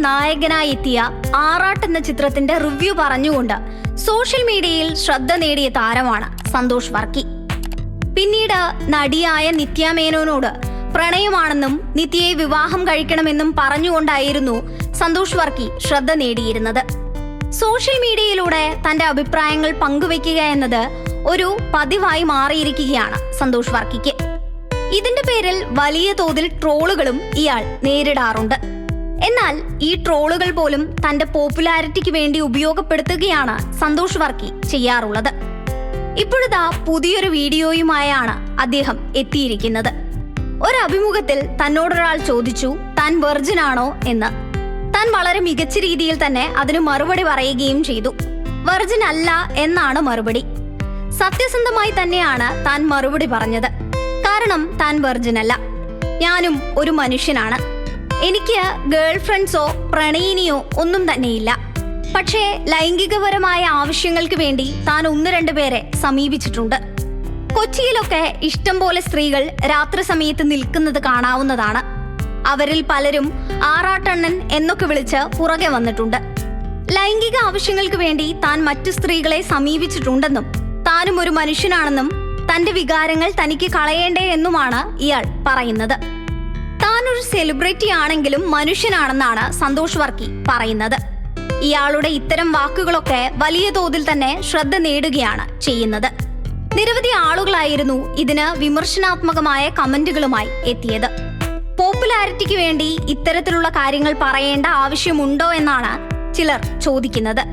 നായകനായി എത്തിയ ആറാട്ട് എന്ന ചിത്രത്തിന്റെ റിവ്യൂ പറഞ്ഞുകൊണ്ട് സോഷ്യൽ മീഡിയയിൽ ശ്രദ്ധ നേടിയ താരമാണ് സന്തോഷ് വർക്കി. പിന്നീട് നടിയായ നിത്യ മേനോനോട് പ്രണയമാണെന്നും നിത്യയെ വിവാഹം കഴിക്കണമെന്നും പറഞ്ഞുകൊണ്ടായിരുന്നു സന്തോഷ് വർക്കി ശ്രദ്ധ നേടിയിരുന്നത്. സോഷ്യൽ മീഡിയയിലൂടെ തന്റെ അഭിപ്രായങ്ങൾ പങ്കുവെക്കുക എന്നത് ഒരു പതിവായി മാറിയിരിക്കുകയാണ് സന്തോഷ് വർക്കിക്ക്. ഇതിന്റെ പേരിൽ വലിയ തോതിൽ ട്രോളുകളും ഇയാൾ നേരിടാറുണ്ട്. എന്നാൽ ഈ ട്രോളുകൾ പോലും തന്റെ പോപ്പുലാരിറ്റിക്ക് വേണ്ടി ഉപയോഗപ്പെടുത്തുകയാണ് സന്തോഷ് വർക്കി ചെയ്യാറുള്ളത്. ഇപ്പോഴിതാ പുതിയൊരു വീഡിയോയുമായാണ് അദ്ദേഹം എത്തിയിരിക്കുന്നത്. ഒരു അഭിമുഖത്തിൽ തന്നോടൊരാൾ ചോദിച്ചു താൻ വെർജിൻ ആണോ എന്ന്. താൻ വളരെ മികച്ച രീതിയിൽ തന്നെ അതിന് മറുപടി പറയുകയും ചെയ്തു. വെർജിൻ അല്ല എന്നാണ് മറുപടി. സത്യസന്ധമായി തന്നെയാണ് താൻ മറുപടി പറഞ്ഞത്. കാരണം താൻ വെർജിൻ അല്ല, ഞാനും ഒരു മനുഷ്യനാണ്. എനിക്ക് ഗേൾ ഫ്രണ്ട്സോ പ്രണയിനിയോ ഒന്നും തന്നെയില്ല. പക്ഷേ ലൈംഗികപരമായ ആവശ്യങ്ങൾക്ക് വേണ്ടി താൻ 1-2 പേരെ സമീപിച്ചിട്ടുണ്ട്. കൊച്ചിയിലൊക്കെ ഇഷ്ടം പോലെ സ്ത്രീകൾ രാത്രി സമയത്ത് നിൽക്കുന്നത് കാണാവുന്നതാണ്. അവരിൽ പലരും ആറാട്ടണ്ണൻ എന്നൊക്കെ വിളിച്ച് പുറകെ വന്നിട്ടുണ്ട്. ലൈംഗിക ആവശ്യങ്ങൾക്ക് വേണ്ടി താൻ മറ്റു സ്ത്രീകളെ സമീപിച്ചിട്ടുണ്ടെന്നും താനും ഒരു മനുഷ്യനാണെന്നും തന്റെ വികാരങ്ങൾ തനിക്ക് കളയേണ്ടേ എന്നുമാണ് ഇയാൾ പറയുന്നത്. താൻ ഒരു സെലിബ്രിറ്റി ആണെങ്കിലും മനുഷ്യനാണെന്നാണ് സന്തോഷ് വർക്കി പറയുന്നത്. ഇയാളുടെ ഇത്തരം വാക്കുകളൊക്കെ വലിയ തോതിൽ തന്നെ ശ്രദ്ധ നേടുകയാണ് ചെയ്യുന്നത്. നിരവധി ആളുകളായിരുന്നു ഇതിന് വിമർശനാത്മകമായ കമന്റുകളുമായി എത്തിയത്. പോപ്പുലാരിറ്റിക്ക് വേണ്ടി ഇത്തരത്തിലുള്ള കാര്യങ്ങൾ പറയേണ്ട ആവശ്യമുണ്ടോ എന്നാണ് ചിലർ ചോദിക്കുന്നത്.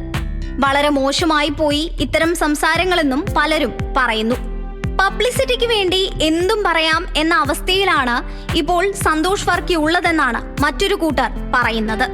വളരെ മോശമായി പോയി ഇത്തരം സംസാരങ്ങളെന്നും പലരും പറയുന്നു. പബ്ലിസിറ്റിക്ക് വേണ്ടി എന്തും പറയാം എന്ന അവസ്ഥയിലാണ് ഇപ്പോൾ സന്തോഷ് വർക്കി ഉള്ളതെന്നാണ് മറ്റൊരു കൂട്ടർ പറയുന്നത്.